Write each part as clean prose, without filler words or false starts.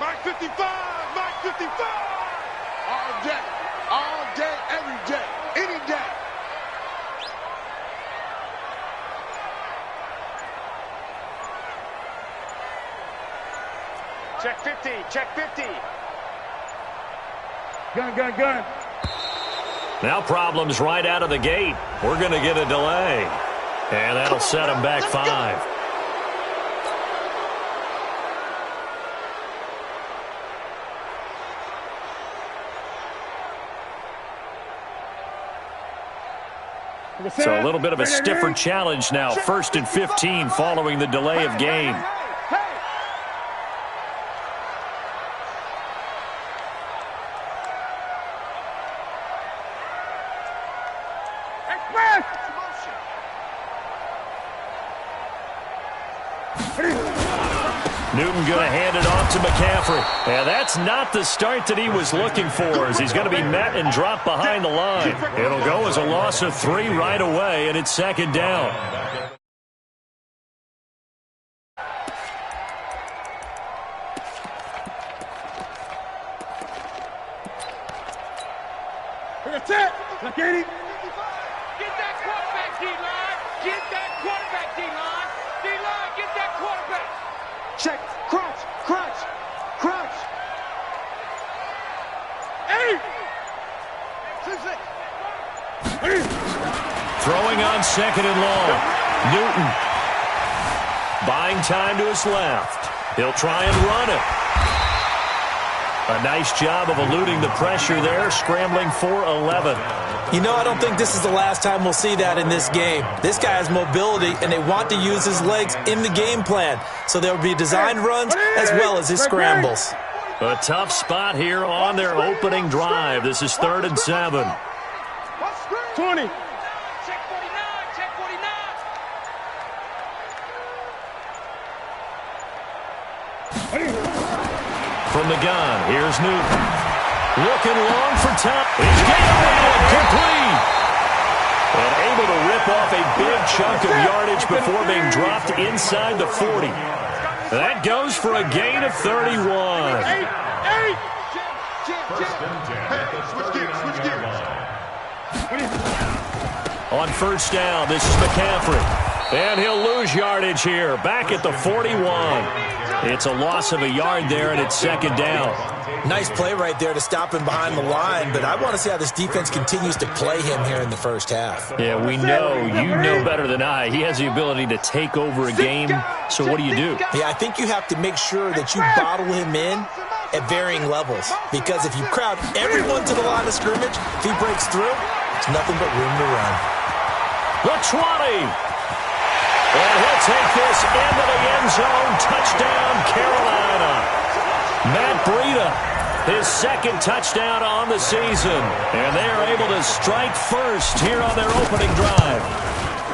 Mike 55! Mike 55! All day, every day, any day. Check 50, check 50. Gun. Now problems right out of the gate. We're going to get a delay. And that'll set him back 5. So a little bit of a stiffer challenge now. 1st and 15 following the delay of game. Newton going to hand it off to McCaffrey. And that's not the start that he was looking for, as he's going to be met and dropped behind the line. It'll go as a loss of 3 right away, and it's 2nd down. That's it. Look at him. Get that quarterback, D-line. Get that quarterback, D-line. D-line, get that quarterback. Check. Crunch. Hey! Throwing on 2nd and long. Newton buying time to his left. He'll try and run it. A nice job of eluding the pressure there, scrambling for 11. You know, I don't think this is the last time we'll see that in this game. This guy has mobility, and they want to use his legs in the game plan. So there will be designed runs as well as his scrambles. A tough spot here on their opening drive. This is 3rd and 7. 20. Check 49, check 49. From the gun, here's Newton. Looking long for time. He's getting it complete. And able to rip off a big chunk of yardage before being dropped inside the 40. That goes for a gain of 31. On 1st down, this is McCaffrey. And he'll lose yardage here, back at the 41. It's a loss of a yard there, and it's 2nd down. Nice play right there to stop him behind the line, but I want to see how this defense continues to play him here in the 1st half. Yeah, we know. You know better than I. He has the ability to take over a game, so what do? Yeah, I think you have to make sure that you bottle him in at varying levels, because if you crowd everyone to the line of scrimmage, if he breaks through, it's nothing but room to run. The 20. And he'll take this into the end zone. Touchdown, Carolina. Matt Breida, his 2nd touchdown on the season. And they are able to strike first here on their opening drive.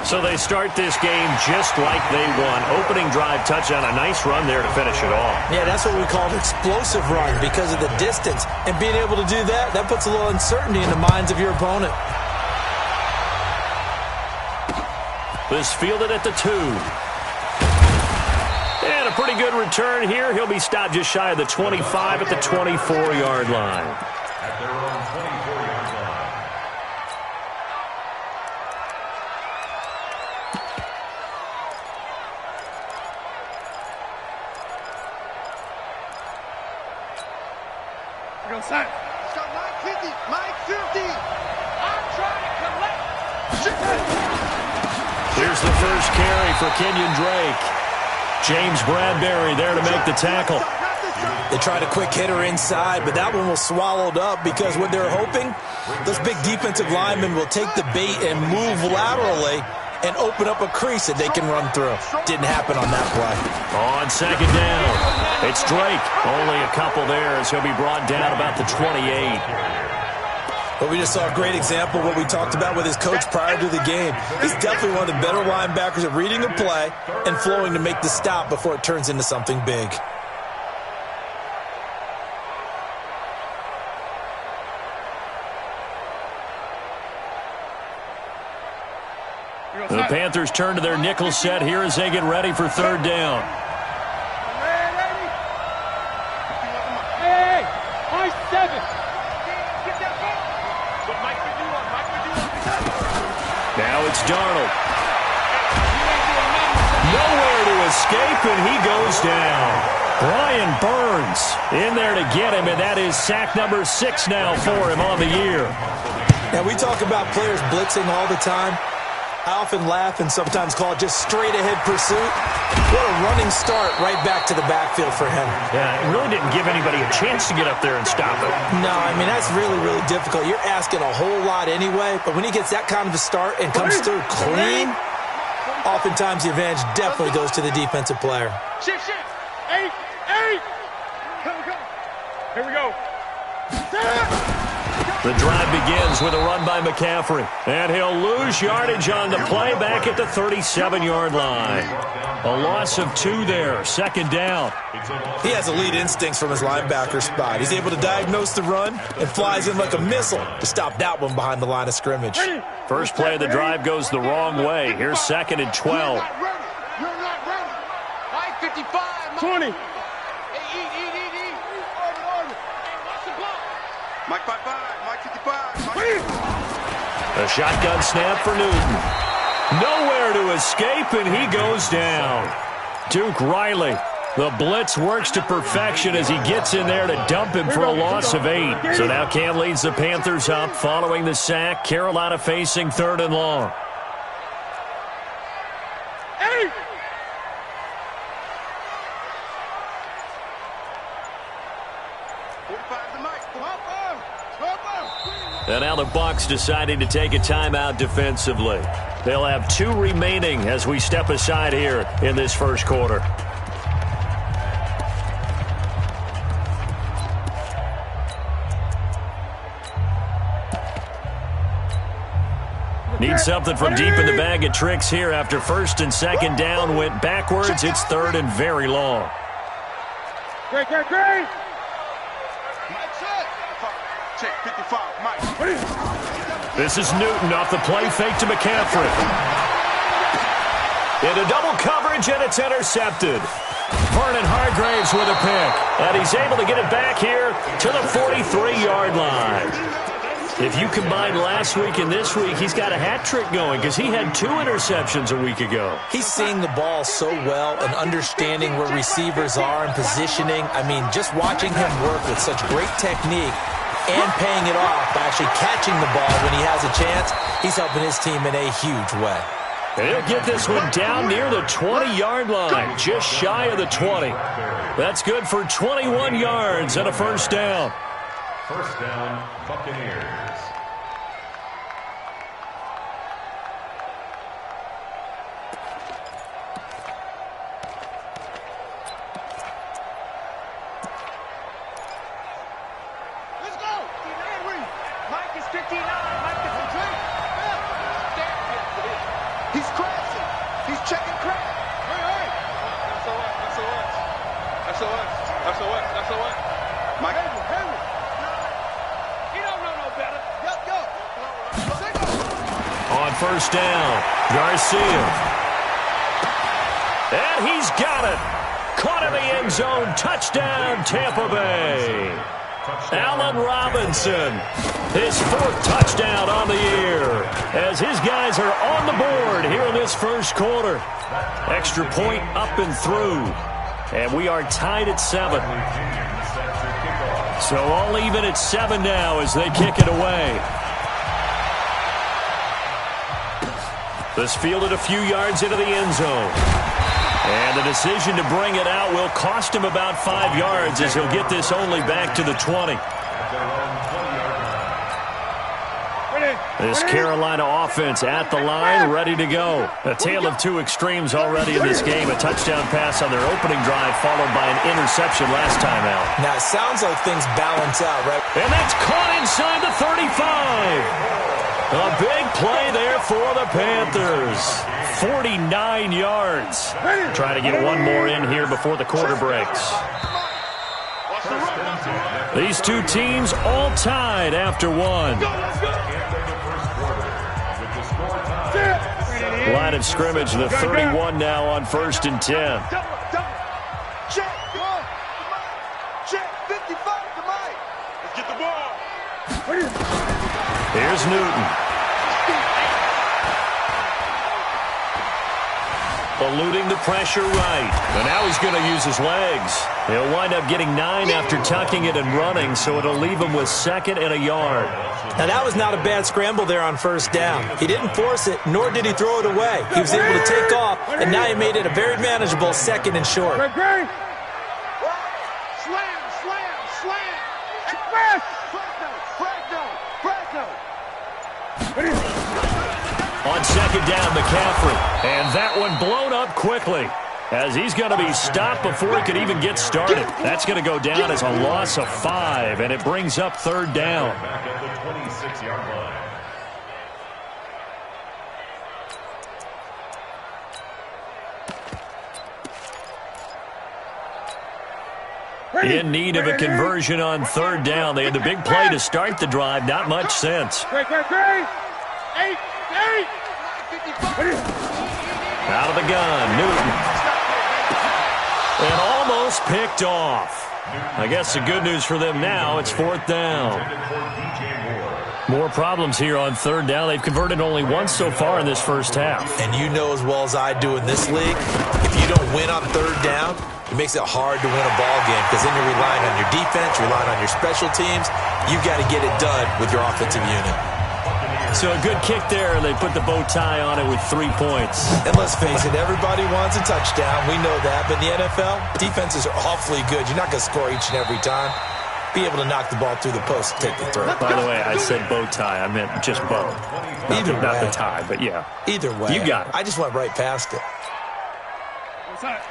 So they start this game just like they won. Opening drive touchdown, a nice run there to finish it off. Yeah, that's what we call an explosive run because of the distance. And being able to do that, that puts a little uncertainty in the minds of your opponent. This fielded at the 2. And a pretty good return here. He'll be stopped just shy of the 25 at the 24-yard line. At their own 24-yard line. Go side. Stop Mike 50. Mike 50. I'm trying to collect. Here's the first carry for Kenyon Drake. James Bradbury there to make the tackle. They tried a quick hitter inside, but that one was swallowed up because what they're hoping, those big defensive linemen will take the bait and move laterally and open up a crease that they can run through. Didn't happen on that play. On 2nd down, it's Drake. Only a couple there as he'll be brought down about the 28. But we just saw a great example of what we talked about with his coach prior to the game. He's definitely one of the better linebackers at reading a play and flowing to make the stop before it turns into something big. The Panthers turn to their nickel set here as they get ready for 3rd down. Darnold. Nowhere to escape, and he goes down. Brian Burns in there to get him, and that is sack number 6 now for him on the year. Now, we talk about players blitzing all the time. I often laugh and sometimes call it just straight-ahead pursuit. What a running start right back to the backfield for him. Yeah, it really didn't give anybody a chance to get up there and stop it. No, I mean, that's really, really difficult. You're asking a whole lot anyway, but when he gets that kind of a start and comes through clean, oftentimes the advantage definitely goes to the defensive player. Shift. 8. Here we go. The drive begins with a run by McCaffrey. And he'll lose yardage on the play back at the 37-yard line. A loss of 2 there, second down. He has elite instincts from his linebacker spot. He's able to diagnose the run and flies in like a missile to stop that one behind the line of scrimmage. First play of the drive goes the wrong way. Here's 2nd and 12. You're not ready. Mike 55. 20. Hey, eat. Order. Hey, watch the block. Mike 55. Mike 55. A shotgun snap for Newton. Nowhere to escape, and he goes down. Duke Riley. The blitz works to perfection as he gets in there to dump him for a loss of 8. So now Cam leads the Panthers up following the sack. Carolina facing 3rd and long. 8. And now the Bucs deciding to take a timeout defensively. They'll have 2 remaining as we step aside here in this first quarter. Need something from deep in the bag of tricks here after 1st and 2nd down went backwards. It's 3rd and very long. Great. Check 55, Mike. This is Newton off the play fake to McCaffrey. Into double coverage, and it's intercepted. Vernon Hargraves with a pick. And he's able to get it back here to the 43-yard line. If you combine last week and this week, he's got a hat trick going because he had 2 interceptions a week ago. He's seeing the ball so well and understanding where receivers are and positioning. I mean, just watching him work with such great technique and paying it off by actually catching the ball when he has a chance, he's helping his team in a huge way. And he'll get this one down near the 20-yard line, just shy of the 20. That's good for 21 yards and a first down. First down, Buccaneers. Let's go. Mike is 59. Mike is 53. He's crashing. He's checking crash. Hey. SOS. Mike. Henry. He don't know no better. Go. On first down, Garcia. And he's got it. Caught in the end zone. Touchdown, Tampa Bay. Allen Robinson, his 4th touchdown on the year, as his guys are on the board here in this first quarter. Extra point up and through, and we are tied at 7. So all even at 7 now as they kick it away. This fielded a few yards into the end zone. And the decision to bring it out will cost him about 5 yards as he'll get this only back to the 20. This Carolina offense at the line, ready to go. A tale of 2 extremes already in this game. A touchdown pass on their opening drive followed by an interception last time out. Now, it sounds like things balance out, right? And that's caught inside the 35. A big play there for the Panthers. 49 yards. Trying to get one more in here before the quarter breaks. These 2 teams all tied after 1. Line of scrimmage, the 31 now on 1st and 10. Check 55 to Mike. Let's get the ball. Here's Newton. eluding the pressure right. And now he's going to use his legs. He'll wind up getting 9 after tucking it and running, so it'll leave him with 2nd and a yard. Now, that was not a bad scramble there on 1st down. He didn't force it, nor did he throw it away. He was able to take off, and now he made it a very manageable 2nd and short. Slam, slam, slam. Express. On 2nd down, McCaffrey. And that one blown up quickly, as he's going to be stopped before he could even get started. That's going to go down as a loss of 5, and it brings up 3rd down. Back at the 26-yard line. In need of a conversion on 3rd down. They had the big play to start the drive. Not much sense. Out of the gun, Newton. And almost picked off. I guess the good news for them now, it's 4th down. More problems here on 3rd down. They've converted only once so far in this first half. And you know as well as I do in this league, if you don't win on 3rd down, it makes it hard to win a ball game because then you're relying on your defense, you're relying on your special teams. You've got to get it done with your offensive unit. So a good kick there, and they put the bow tie on it with 3 points. And let's face it, everybody wants a touchdown. We know that. But in the NFL, defenses are awfully good. You're not going to score each and every time. Be able to knock the ball through the post and take the throw. By the way, I said bow tie. I meant just bow. Not the tie, but yeah. Either way. You got it. I just went right past it.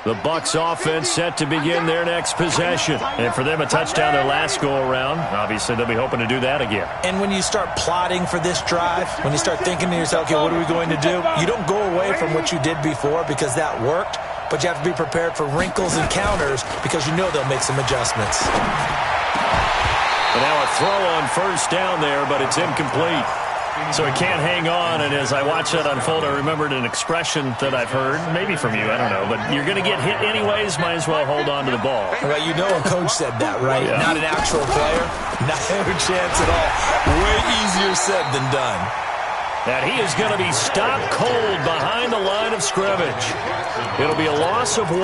The Bucs offense set to begin their next possession. And for them, a touchdown their last go-around. Obviously, they'll be hoping to do that again. And when you start plotting for this drive, when you start thinking to yourself, okay, what are we going to do? You don't go away from what you did before because that worked, but you have to be prepared for wrinkles and counters because you know they'll make some adjustments. And now a throw on 1st down there, but it's incomplete. So he can't hang on, and as I watch that unfold, I remembered an expression that I've heard, maybe from you, I don't know, but you're going to get hit anyways, might as well hold on to the ball. Well, you know a coach said that, right? Yeah. Not an actual player. Not a chance at all. Way easier said than done. And he is going to be stopped cold behind the line of scrimmage. It'll be a loss of 1,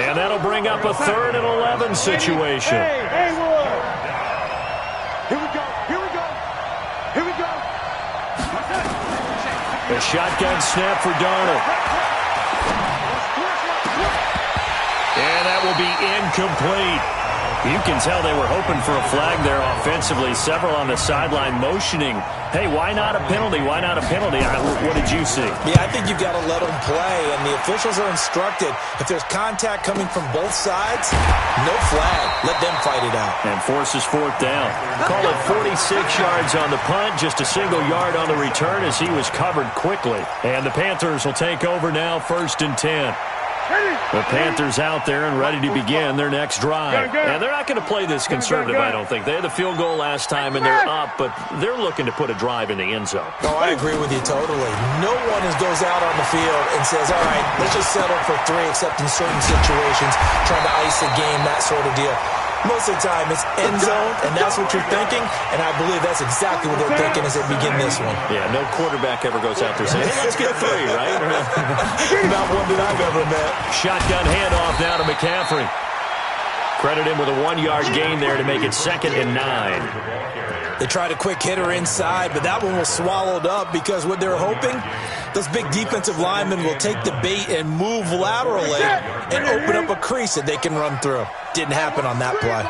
and that'll bring up a 3rd and 11 situation. Hey, here we go. A shotgun snap for Darnold. And that will be incomplete. You can tell they were hoping for a flag there offensively. Several on the sideline motioning, hey, why not a penalty? Why not a penalty? What did you see? Yeah, I think you've got to let them play, and the officials are instructed. If there's contact coming from both sides, no flag. Let them fight it out. And forces 4th down. Call it 46 yards on the punt, just a single yard on the return as he was covered quickly. And the Panthers will take over now, 1st and 10. The Panthers out there and ready to begin their next drive. And they're not going to play this conservative, I don't think. They had the field goal last time, and they're up, but they're looking to put a drive in the end zone. No, I agree with you totally. No one goes out on the field and says, all right, let's just settle for 3, except in certain situations, trying to ice a game, that sort of deal. Most of the time, it's end zone, and that's what you're thinking, and I believe that's exactly what they're thinking as they begin this one. Yeah, no quarterback ever goes out there saying, hey, let's get 3, right? Not one that I've ever met. Shotgun handoff now to McCaffrey. Credit him with a 1-yard gain there to make it 2nd and 9. They tried a quick hitter inside, but that one was swallowed up because what they're hoping, those big defensive linemen will take the bait and move laterally and open up a crease that they can run through. Didn't happen on that play.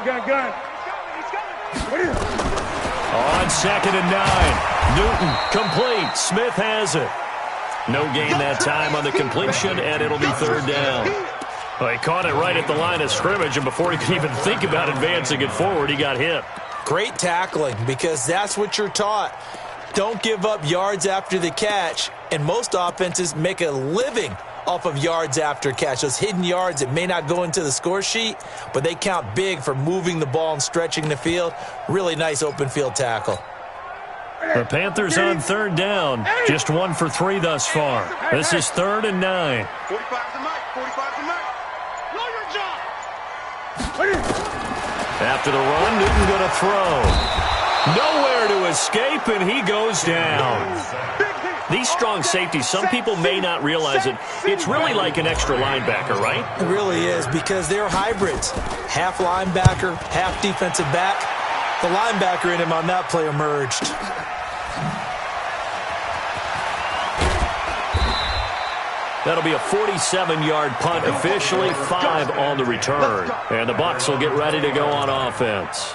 Gun. On 2nd and 9. Newton complete. Smith has it. No gain that time on the completion, and it'll be 3rd down. Well, he caught it right at the line of scrimmage, and before he could even think about advancing it forward, he got hit. Great tackling, because that's what you're taught. Don't give up yards after the catch, and most offenses make a living off of yards after catch. Those hidden yards that may not go into the score sheet, but they count big for moving the ball and stretching the field. Really nice open field tackle. The Panthers on 3rd down. Just 1 for 3 thus far. This is 3rd and 9. 45 to Mike. 45 to Mike. Blow your job. After the run, Newton going to throw. Nowhere to escape, and he goes down. Big hit. These strong safeties, some people may not realize it. It's really like an extra linebacker, right? It really is, because they're hybrids. Half linebacker, half defensive back. The linebacker in him on that play emerged. That'll be a 47-yard punt, officially 5 on the return. And the Bucs will get ready to go on offense.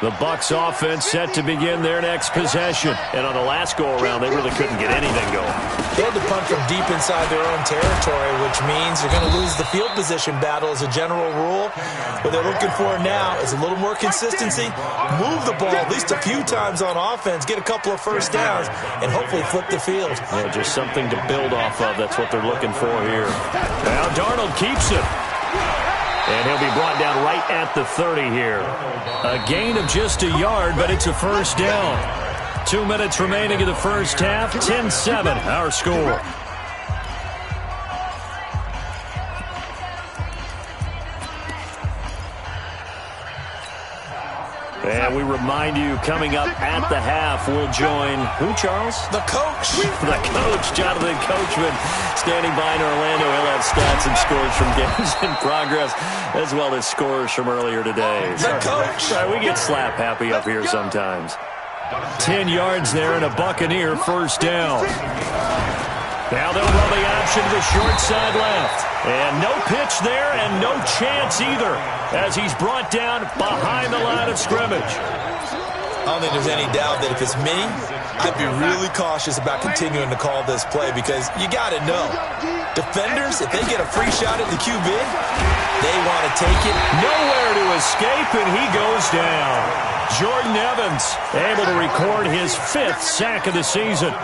The Bucs offense set to begin their next possession. And on the last go-around, they really couldn't get anything going. They had to punt from deep inside their own territory, which means they're going to lose the field position battle as a general rule. What they're looking for now is a little more consistency, move the ball at least a few times on offense, get a couple of first downs, and hopefully flip the field. Yeah, just something to build off of. That's what they're looking for here. Now Darnold keeps it. And he'll be brought down right at the 30 here. A gain of just a yard, but it's a first down. 2 minutes remaining in the first half. 10-7, our score. And we remind you, coming up at the half, we'll join who, Charles? The coach. The coach, Jonathan Coachman, standing by in Orlando. He'll have stats and scores from games in progress, as well as scores from earlier today. The coach. We get slap happy up here sometimes. 10 yards there and a Buccaneer first down. Now they'll run the option to the short side left. And no pitch there and no chance either, as he's brought down behind the line of scrimmage. I don't think there's any doubt that if it's me, I'd be really cautious about continuing to call this play, because you got to know, defenders, if they get a free shot at the QB, they want to take it. Nowhere to escape, and he goes down. Jordan Evans able to record his 5th sack of the season.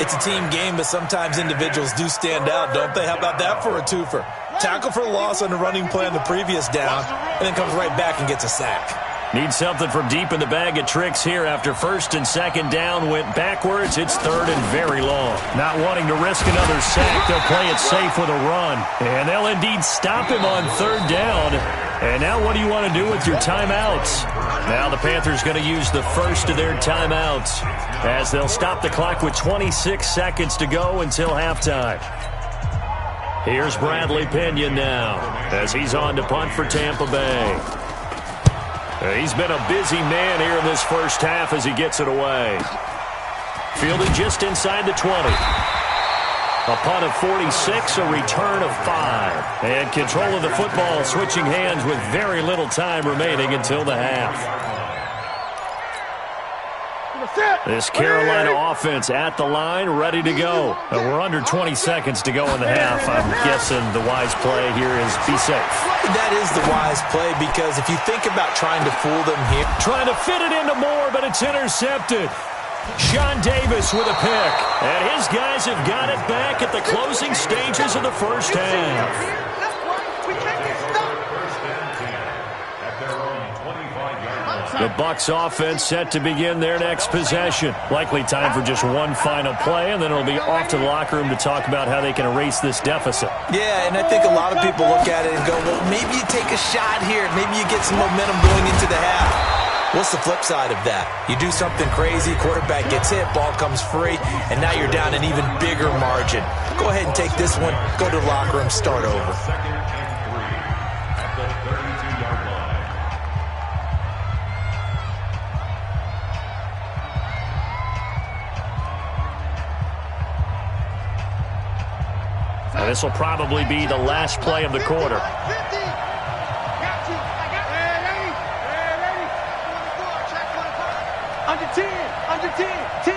It's a team game, but sometimes individuals do stand out, don't they? How about that for a twofer? Tackle for loss on the running play on the previous down, and then comes right back and gets a sack. Need something from deep in the bag of tricks here. After first and second down went backwards, it's third and very long. Not wanting to risk another sack, they'll play it safe with a run. And they'll indeed stop him on third down. And now what do you want to do with your timeouts? Now the Panthers going to use the first of their timeouts, as they'll stop the clock with 26 seconds to go until halftime. Here's Bradley Pinion now, as he's on to punt for Tampa Bay. He's been a busy man here in this first half as he gets it away. Fielded just inside the 20. A punt of 46, a return of 5. And control of the football switching hands with very little time remaining until the half. This Carolina offense at the line, ready to go. We're under 20 seconds to go in the half. I'm guessing the wise play here is be safe. That is the wise play, because if you think about trying to fool them here. Trying to fit it into Moore, but it's intercepted. Sean Davis with a pick. And his guys have got it back at the closing stages of the first half. The Bucs offense set to begin their next possession. Likely time for just one final play, and then it'll be off to the locker room to talk about how they can erase this deficit. Yeah, and I think a lot of people look at it and go, well, maybe you take a shot here. Maybe you get some momentum going into the half. What's the flip side of that? You do something crazy, quarterback gets hit, ball comes free, and now you're down an even bigger margin. Go ahead and take this one, go to the locker room, start over. And this will probably be the last play of the quarter. Under 10, under 10, 10.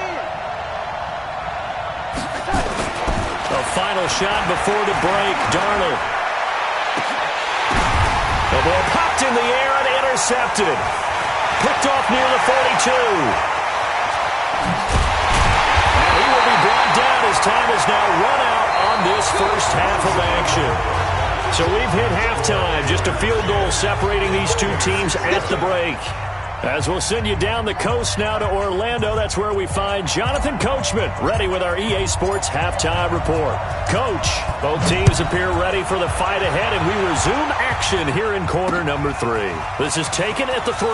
A final shot before the break, Darnold. The ball popped in the air and intercepted. Picked off near the 42. And he will be brought down as time is now run out on this first half of action. So we've hit halftime. Just a field goal separating these two teams at the break. As we'll send you down the coast now to Orlando, that's where we find Jonathan Coachman, ready with our EA Sports halftime report. Coach, both teams appear ready for the fight ahead, and we resume action here in quarter number 3. This is taken at the 3.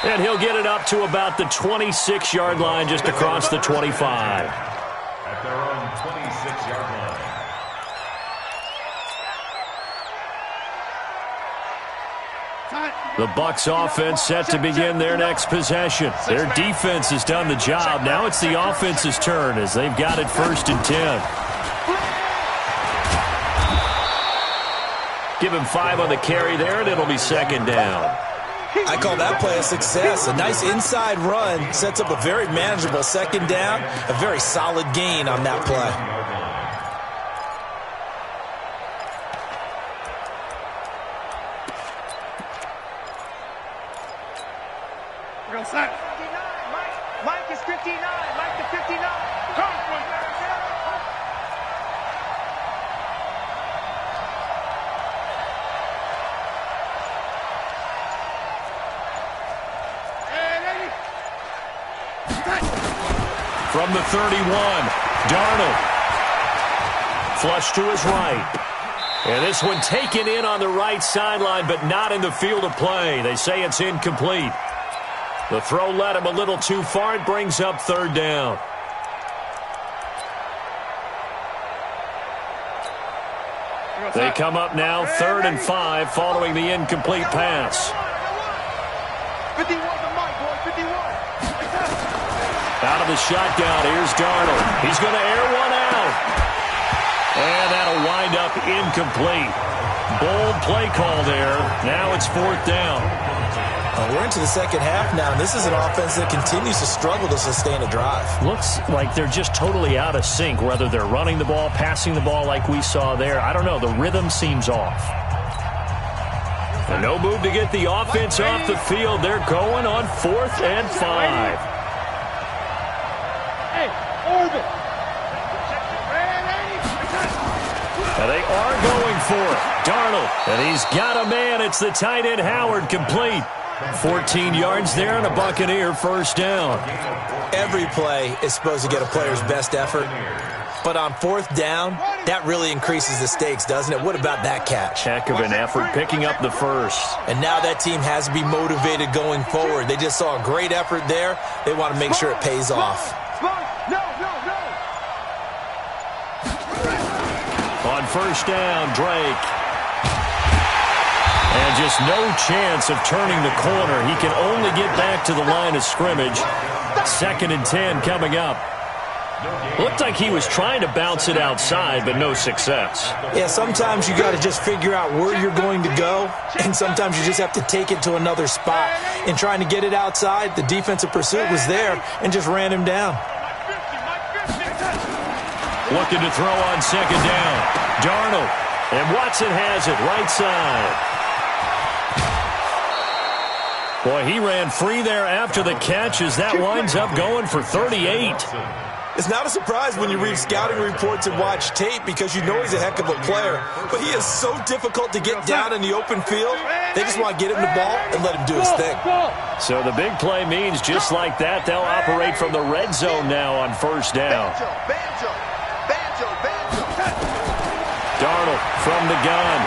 And he'll get it up to about the 26-yard line, just across the 25. At their own 26-yard line. The Bucs offense set to begin their next possession. Their defense has done the job. Now it's the offense's turn as they've got it 1st and 10. Give him 5 on the carry there, and it'll be 2nd down. I call that play a success. A nice inside run sets up a very manageable 2nd down. A very solid gain on that play. Mike is 59. Mike to 59. Come on. From the 31, Darnold. Flush to his right. And this one taken in on the right sideline, but not in the field of play. They say it's incomplete. The throw led him a little too far. It brings up 3rd down. They come up now 3rd and 5 following the incomplete pass. 51 to Mike, boy. 51. Out of the shotgun, here's Darnold. He's going to air one out. And that'll wind up incomplete. Bold play call there. Now it's 4th down. We're into the 2nd half now, and this is an offense that continues to struggle to sustain a drive. Looks like they're just totally out of sync, whether they're running the ball, passing the ball like we saw there. I don't know. The rhythm seems off. And no move to get the offense off the field. They're going on 4th and 5. Hey, Orbit. And they are going for it. Darnold. And he's got a man. It's the tight end Howard, complete. 14 yards there and a Buccaneer 1st down. Every play is supposed to get a player's best effort. But on 4th down, that really increases the stakes, doesn't it? What about that catch? Heck of an effort picking up the 1st. And now that team has to be motivated going forward. They just saw a great effort there. They want to make sure it pays off. No. On 1st down, Drake. And just no chance of turning the corner. He can only get back to the line of scrimmage. 2nd and 10 coming up. Looked like he was trying to bounce it outside, but no success. Yeah, sometimes you got to just figure out where you're going to go, and sometimes you just have to take it to another spot. In trying to get it outside, the defensive pursuit was there and just ran him down. Looking to throw on 2nd down. Darnold. And Watson has it right side. Boy, he ran free there after the catch as that winds up going for 38. It's not a surprise when you read scouting reports and watch tape because you know he's a heck of a player. But he is so difficult to get down in the open field. They just want to get him the ball and let him do his thing. So the big play means just like that, they'll operate from the red zone now on 1st down. Banjo. Darnold from the gun.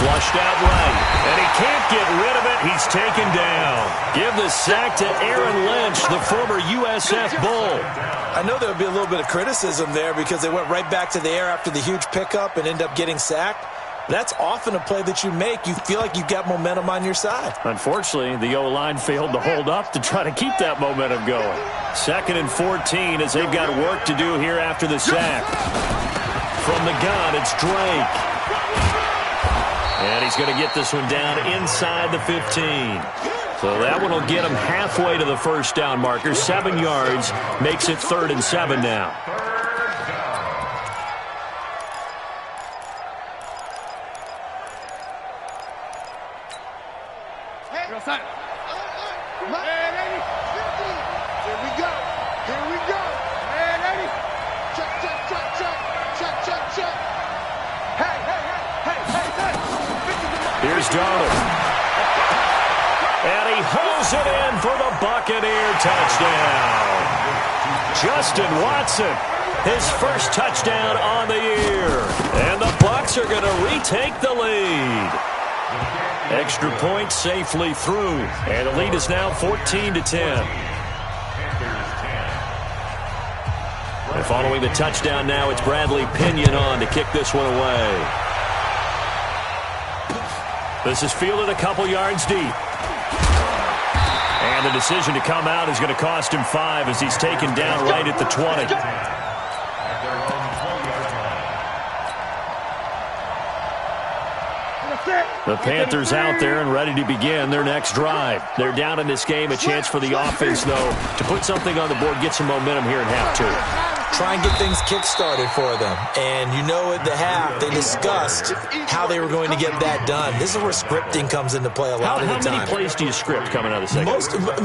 Flushed out right. And he can't get rid of it. He's taken down. Give the sack to Aaron Lynch, the former USF Bull. I know there'll be a little bit of criticism there because they went right back to the air after the huge pickup and end up getting sacked. That's often a play that you make. You feel like you've got momentum on your side. Unfortunately, the O-line failed to hold up to try to keep that momentum going. 2nd and 14 as they've got work to do here after the sack. From the gun, it's Drake. And he's going to get this one down inside the 15. So that one will get him halfway to the 1st down marker. 7 yards makes it 3rd and 7 now. Here's Darnold. And he hauls it in for the Buccaneer touchdown. Justin Watson, his 1st touchdown on the year. And the Bucs are going to retake the lead. Extra point safely through, and the lead is now 14-10. And following the touchdown now, it's Bradley Pinion on to kick this one away. This is fielded a couple yards deep. And the decision to come out is going to cost him 5 as he's taken down right at the 20. The Panthers out there and ready to begin their next drive. They're down in this game. A chance for the offense, though, to put something on the board, get some momentum here in half 2. Try and get things kick-started for them. And you know at the half, they discussed how they were going to get that done. This is where scripting comes into play a lot of the time. How many plays do you script coming out of the second?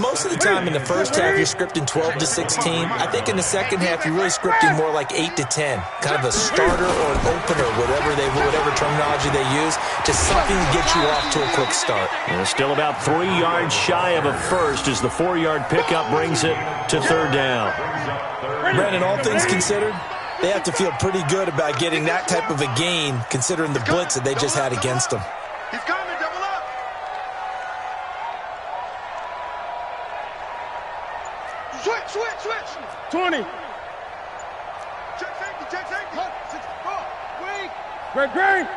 Most of the time in the first half, you're scripting 12 to 16. I think in the second half, you're really scripting more like 8 to 10. Kind of a starter or an opener, whatever terminology they use. Just something to get you off to a quick start. And still about 3 yards shy of a first as the 4-yard pickup brings it to 3rd down. Brandon, all things considered, they have to feel pretty good about getting that type of a gain considering the blitz that they just had against them. He's coming, double up. Switch. 20. Check safety. Weak. Great.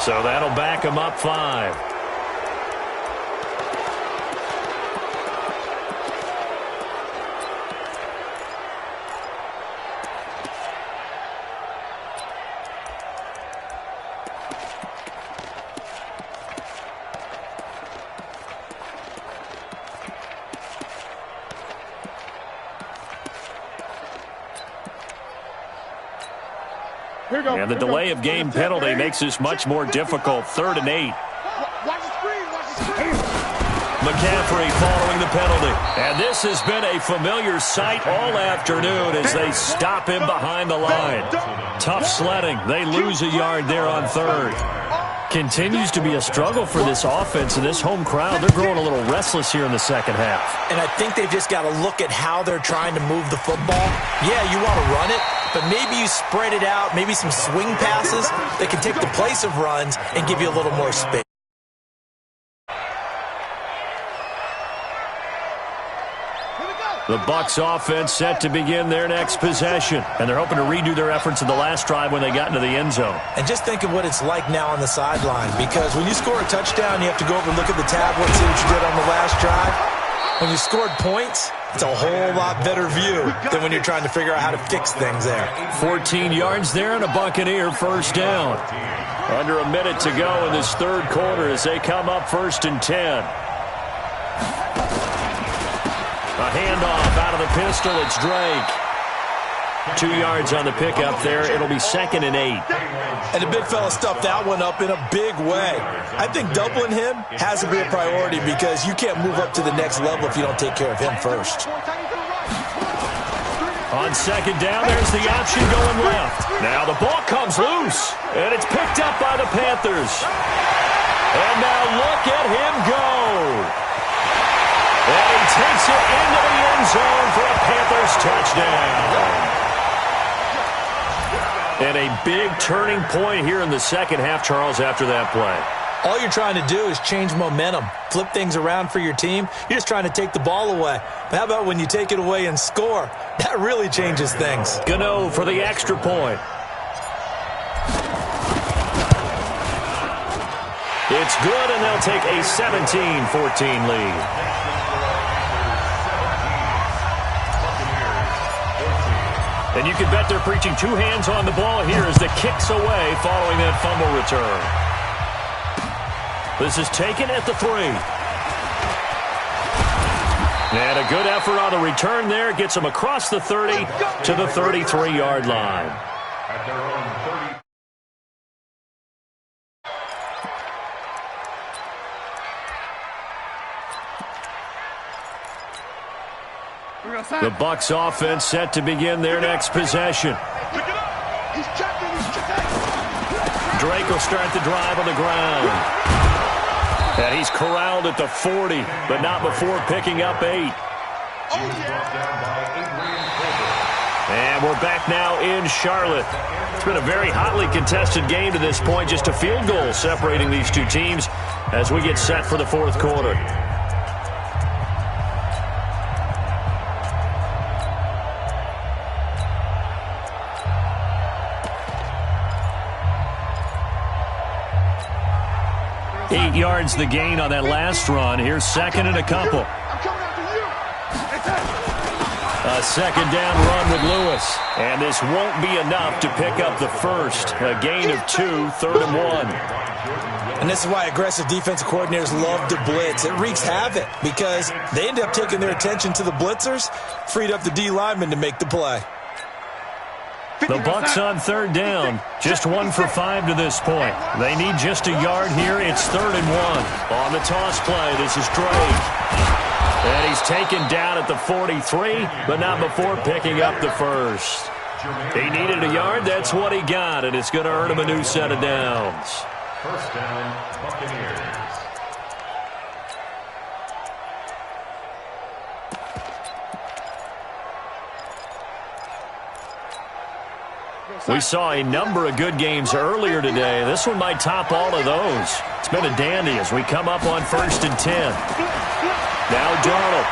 So that'll back him up 5. And the delay of game penalty makes this much more difficult. 3rd and 8. Watch the screen. McCaffrey following the penalty. And this has been a familiar sight all afternoon as they stop him behind the line. Tough sledding. They lose a yard there on 3rd. Continues to be a struggle for this offense and this home crowd. They're growing a little restless here in the second half. And I think they've just got to look at how they're trying to move the football. Yeah, you want to run it, but maybe you spread it out, maybe some swing passes that can take the place of runs and give you a little more space. The Bucs offense set to begin their next possession, and they're hoping to redo their efforts in the last drive when they got into the end zone. And just think of what it's like now on the sideline, because when you score a touchdown, you have to go over and look at the tablet and see what you did on the last drive. When you scored points, it's a whole lot better view than when you're trying to figure out how to fix things there. 14 yards there and a Buccaneer first down. Under a minute to go in this 3rd quarter as they come up 1st and 10. A handoff out of the pistol. It's Drake. 2 yards on the pickup there. It'll be 2nd and 8. And the big fella stuffed that one up in a big way. I think doubling him has to be a priority because you can't move up to the next level if you don't take care of him first. On 2nd down, there's the option going left. Now the ball comes loose, and it's picked up by the Panthers. And now look at him go. And he takes it into the end zone for a Panthers touchdown. And a big turning point here in the second half, Charles, after that play. All you're trying to do is change momentum, flip things around for your team. You're just trying to take the ball away. But how about when you take it away and score? That really changes things. Gano for the extra point. It's good, and they'll take a 17-14 lead. And you can bet they're preaching 2 hands on the ball here as the kick's away following that fumble return. This is taken at the 3. And a good effort on the return there. Gets them across the 30 to the 33-yard line. At their own 30. The Bucs offense set to begin their next possession. Drake will start the drive on the ground. And he's corralled at the 40, but not before picking up 8. And we're back now in Charlotte. It's been a very hotly contested game to this point. Just a field goal separating these two teams as we get set for the fourth quarter. Eight yards the gain on that last run. Here's second and a couple. A second down run with Lewis. And this won't be enough to pick up the first. A gain of 2, 3rd and 1. And this is why aggressive defensive coordinators love to blitz. It wreaks havoc because they end up taking their attention to the blitzers, freed up the D lineman to make the play. The Bucs on 3rd down. Just 1 for 5 to this point. They need just a yard here. It's 3rd and 1. On the toss play, this is Drake. And he's taken down at the 43, but not before picking up the first. He needed a yard. That's what he got, and it's going to earn him a new set of downs. First down, Buccaneers. We saw a number of good games earlier today. This one might top all of those. It's been a dandy as we come up on 1st and 10. Now Darnold.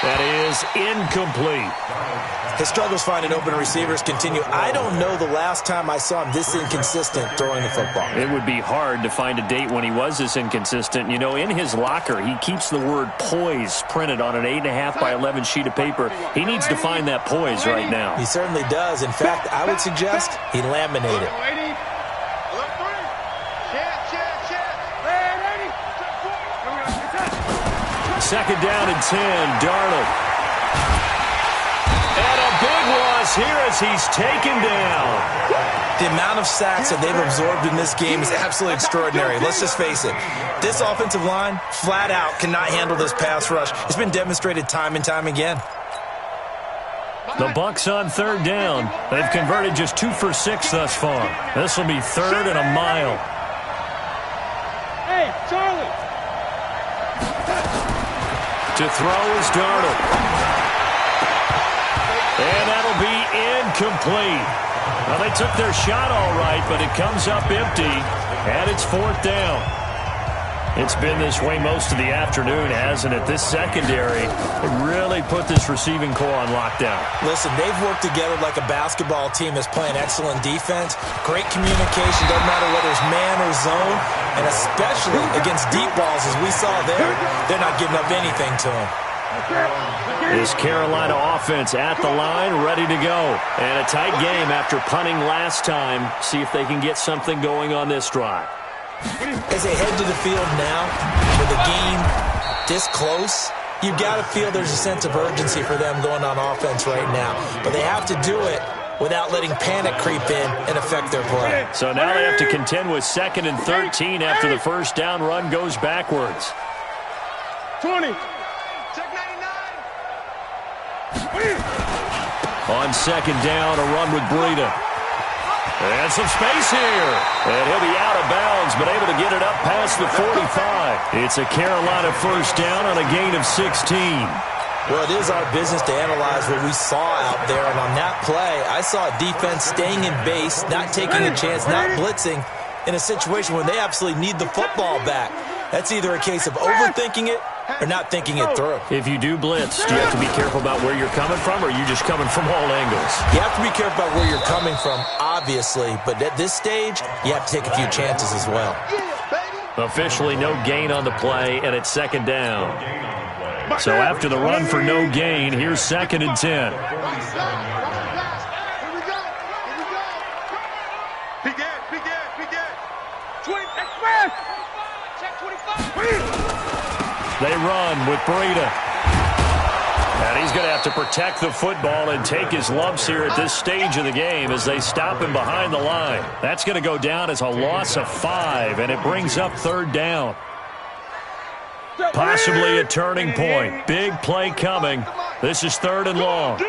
That is incomplete. His struggles finding open receivers continue. I don't know the last time I saw him this inconsistent throwing the football. It would be hard to find a date when he was this inconsistent. You know, in his locker, he keeps the word poise printed on an 8.5 by 11 sheet of paper. He needs to find that poise right now. He certainly does. In fact, I would suggest he laminate it. Second down and 10, Darnold. And a big loss here as he's taken down. The amount of sacks that they've absorbed in this game is absolutely extraordinary. Let's just face it. This offensive line, flat out, cannot handle this pass rush. It's been demonstrated time and time again. The Bucs on 3rd down. They've converted just 2 for 6 thus far. This will be 3rd and a mile. Hey, Charlie. To throw is Darnold. And that'll be incomplete. Well, they took their shot all right, but it comes up empty, and it's 4th down. It's been this way most of the afternoon, hasn't it? This secondary really put this receiving core on lockdown. Listen, they've worked together like a basketball team that's playing excellent defense. Great communication, doesn't matter whether it's man or zone, and especially against deep balls, as we saw there, they're not giving up anything to them. This Carolina offense at the line, ready to go. And a tight game after punting last time. See if they can get something going on this drive. As they head to the field now, with the game this close, you've got to feel there's a sense of urgency for them going on offense right now. But they have to do it without letting panic creep in and affect their play. So now they have to contend with 2nd and 13 after the first down run goes backwards. 20. On 2nd down, a run with Breida. And some space here. And he'll be out of bounds, but able to get it up past the 45. It's a Carolina first down on a gain of 16. Well, it is our business to analyze what we saw out there. And on that play, I saw a defense staying in base, not taking a chance, not blitzing in a situation where they absolutely need the football back. That's either a case of overthinking it or not thinking it through. If you do blitz, do you have to be careful about where you're coming from, or are you just coming from all angles? You have to be careful about where you're coming from, obviously, but at this stage, you have to take a few chances as well. Officially no gain on the play, and it's 2nd down. So after the run for no gain, here's 2nd and 10. They run with Breida. And he's going to have to protect the football and take his lumps here at this stage of the game as they stop him behind the line. That's going to go down as a loss of 5, and it brings up 3rd down. Possibly a turning point. Big play coming. This is 3rd and long.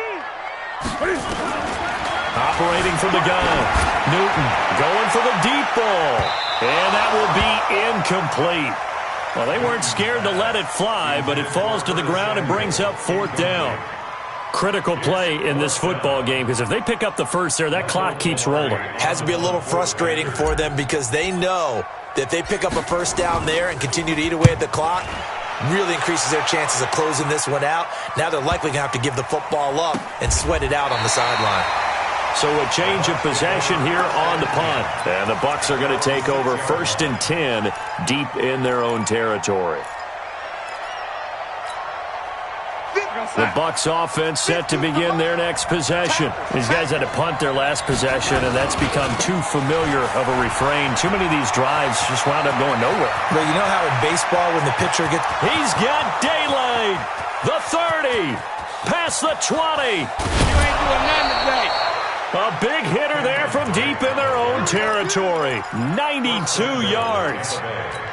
Operating from the gun. Newton going for the deep ball. And that will be incomplete. Well, they weren't scared to let it fly, but it falls to the ground and brings up 4th down. critical play in this football game because if they pick up the first there, that clock keeps rolling. Has to be a little frustrating for them because they know that if they pick up a first down there and continue to eat away at the clock, really increases their chances of closing this one out. Now they're likely going to have to give the football up and sweat it out on the sideline. So a change of possession here on the punt. And the Bucs are going to take over 1st and 10 deep in their own territory. The Bucs offense set to begin their next possession. These guys had to punt their last possession, and that's become too familiar of a refrain. Too many of these drives just wound up going nowhere. Well, you know how in baseball when the pitcher gets... He's got daylight. The 30. Past the 20. You ain't doing nothing today. A big hitter there from deep in their own territory. 92 yards.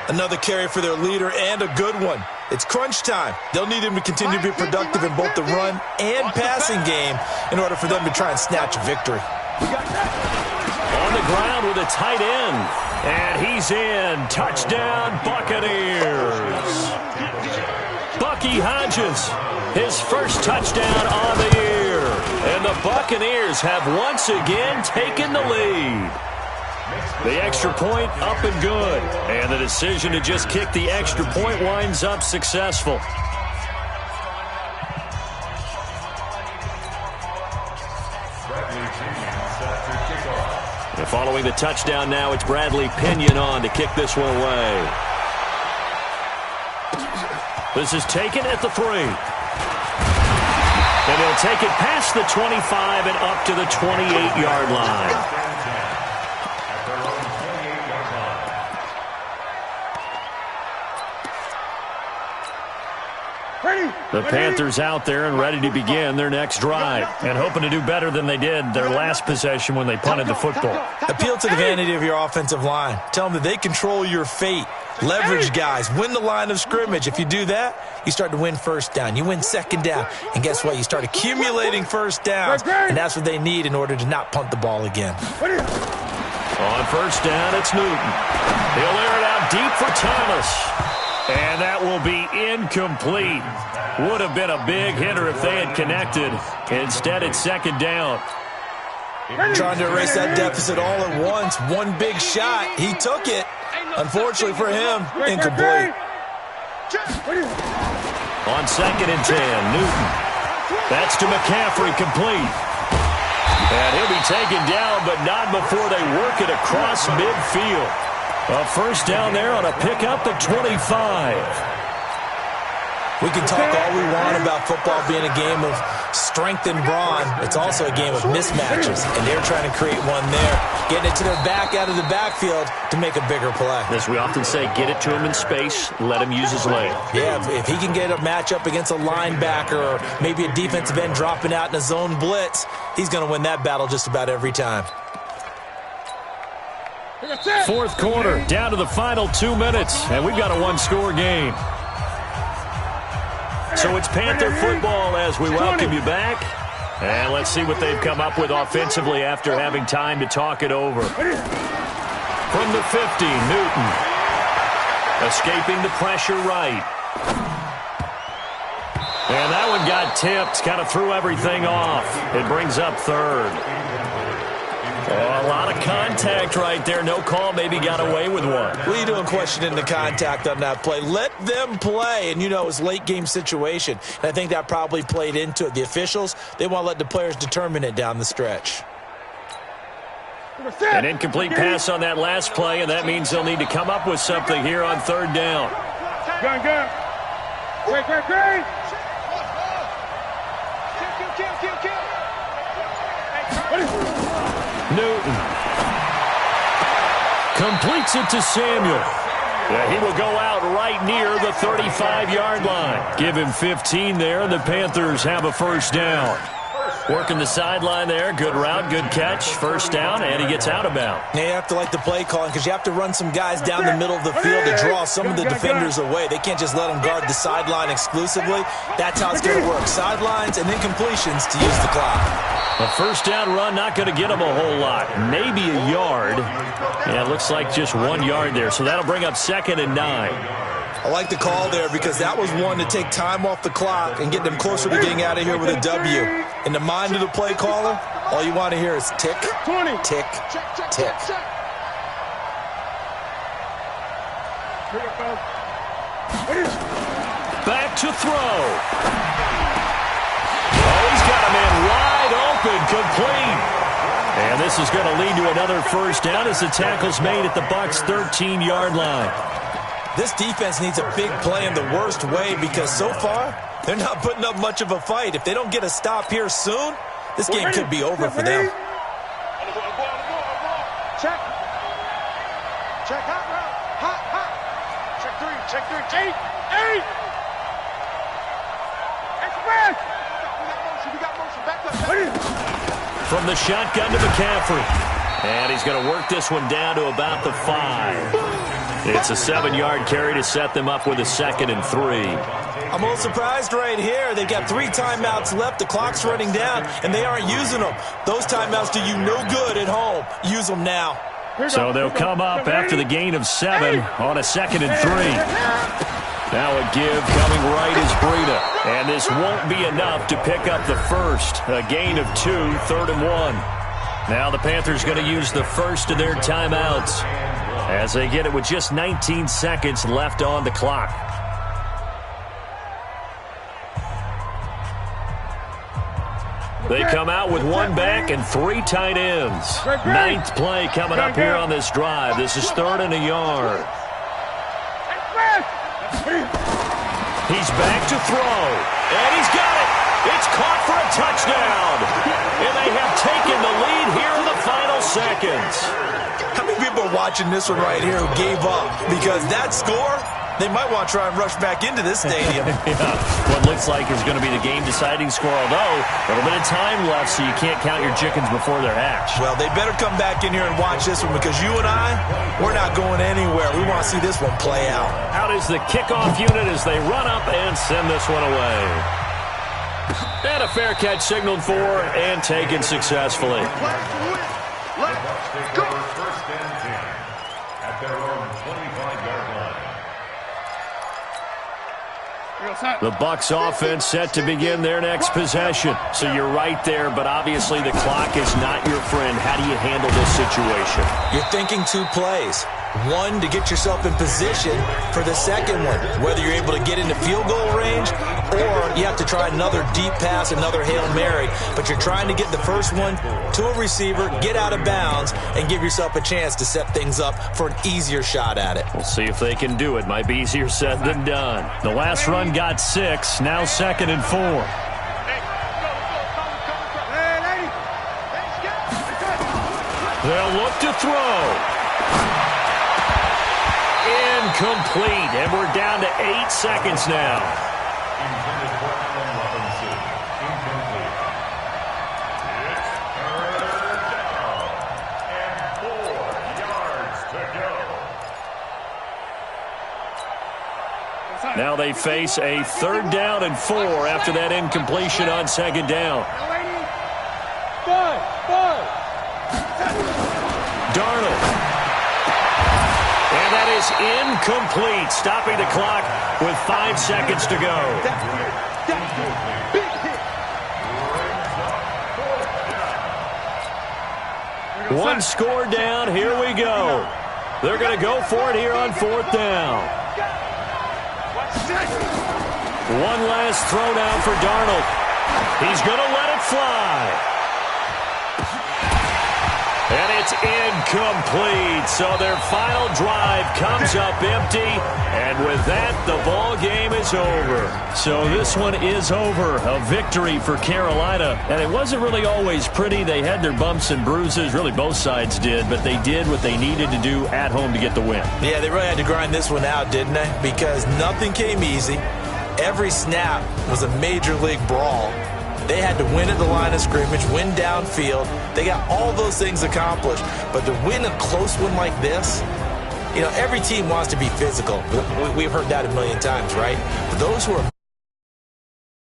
Another carry for their leader and a good one. It's crunch time. They'll need him to continue to be productive in both the run and passing game in order for them to try and snatch a victory. On the ground with a tight end. And he's in. Touchdown, Buccaneers. Bucky Hodges, his first touchdown on the year. And the Buccaneers have once again taken the lead. The extra point up and good. And the decision to just kick the extra point winds up successful. And following the touchdown now, it's Bradley Pinion on to kick this one away. This is taken at the 3. And he'll take it past the 25 and up to the 28-yard line. The Panthers out there and ready to begin their next drive and hoping to do better than they did their last possession when they punted the football. Appeal to the vanity of your offensive line. Tell them that they control your fate. Leverage guys. Win the line of scrimmage. If you do that, you start to win first down. You win second down. And guess what? You start accumulating first downs. And that's what they need in order to not punt the ball again. On first down, it's Newton. He'll air it out deep for Thomas. And that will be incomplete. Would have been a big hitter if they had connected. Instead, it's second down. Trying to erase that deficit all at once. One big shot. He took it. Unfortunately for him, incomplete. On 2nd and 10, Newton. That's to McCaffrey, complete. And he'll be taken down, but not before they work it across midfield. A first down there on a pickup at 25. We can talk all we want about football being a game of strength and brawn. It's also a game of mismatches, and they're trying to create one there, getting it to their back out of the backfield to make a bigger play. As we often say, get it to him in space, let him use his leg. Yeah, if he can get a matchup against a linebacker or maybe a defensive end dropping out in a zone blitz, he's going to win that battle just about every time. Fourth quarter, down to the final 2 minutes, and we've got a one-score game. So it's Panther football as we welcome you back. And let's see what they've come up with offensively after having time to talk it over. From the 50, Newton. Escaping the pressure right. And that one got tipped, kind of threw everything off. It brings up third. Oh, a lot of contact right there. No call. Maybe got away with one. What are you doing questioning the contact on that play? Let them play. And, you know, it's a late-game situation. And I think that probably played into it. The officials, they want to let the players determine it down the stretch. An incomplete pass on that last play, and that means they'll need to come up with something here on third down. Gun. Great. Newton completes it to Samuel. Yeah, he will go out right near the 35-yard line. Give him 15 there, and the Panthers have a first down. Working the sideline there. Good route, good catch. First down, and he gets out of bounds. You have to like the play calling because you have to run some guys down the middle of the field to draw some of the defenders away. They can't just let them guard the sideline exclusively. That's how it's going to work. Sidelines and then completions to use the clock. A first down run, not going to get him a whole lot. Maybe a yard. Yeah, it looks like just 1 yard there. So that'll bring up 2nd and 9. I like the call there because that was one to take time off the clock and get them closer to getting out of here with a W. In the mind of the play caller, all you want to hear is tick, 20. tick, tick. Back to throw. Oh, he's got a man wide open, complete. And this is going to lead to another first down as the tackle's made at the Bucs' 13-yard line. This defense needs a big play in the worst way because so far, they're not putting up much of a fight. If they don't get a stop here soon, this game could be over for them. Check. Check hot route. Hot. Check three. Eight. Express. We got motion. Back up. From the shotgun to McCaffrey. And he's going to work this one down to about the 5. It's a 7-yard carry to set them up with a 2nd and 3. I'm a little surprised right here. They've got 3 timeouts left. The clock's running down, and they aren't using them. Those timeouts do you no good at home. Use them now. So they'll come up after the gain of 7 on a 2nd and 3. Now a give coming right is Breida. And this won't be enough to pick up the first. A gain of 2, 3rd and 1. Now the Panthers going to use the first of their timeouts as they get it with just 19 seconds left on the clock. They come out with 1 back and 3 tight ends. 9th play coming up here on this drive. This is 3rd and a yard. He's back to throw. And he's got it. It's caught for a touchdown. And they have taken the lead here in the final seconds. How many people are watching this one right here who gave up? Because that score, they might want to try and rush back into this stadium. Yeah, what looks like is going to be the game-deciding score, although a little bit of time left, so you can't count your chickens before they're hatched. Well, they better come back in here and watch this one because you and I, we're not going anywhere. We want to see this one play out. Out is the kickoff unit as they run up and send this one away. And a fair catch signaled for and taken successfully. Let's go. First and 10 at their own 25-yard line. The Bucs offense set to begin their next possession. So you're right there, but obviously the clock is not your friend. How do you handle this situation? You're thinking 2 plays. 1 to get yourself in position for the second one, whether you're able to get into field goal range or you have to try another deep pass, another Hail Mary. But you're trying to get the first one to a receiver, get out of bounds, and give yourself a chance to set things up for an easier shot at it. We'll see if they can do it. Might be easier said than done. The last run got 6, now 2nd and 4. They'll look to throw. Incomplete, and we're down to 8 seconds now. Intended for Allen Robinson. Incomplete. It's 3rd down and 4 yards to go. Now they face a 3rd down and 4 after that incompletion on 2nd down. Darnold. And that is incomplete, stopping the clock with 5 seconds to go. One score down, here we go. They're going to go for it here on 4th down. One last throw down for Darnold. He's going to let it fly. And it's incomplete. So their final drive comes up empty. And with that, the ball game is over. So this one is over. A victory for Carolina. And it wasn't really always pretty. They had their bumps and bruises. Really, both sides did. But they did what they needed to do at home to get the win. Yeah, they really had to grind this one out, didn't they? Because nothing came easy. Every snap was a major league brawl. They had to win at the line of scrimmage, win downfield. They got all those things accomplished. But to win a close one like this, you know, every team wants to be physical. We've heard that a million times, right? But those who are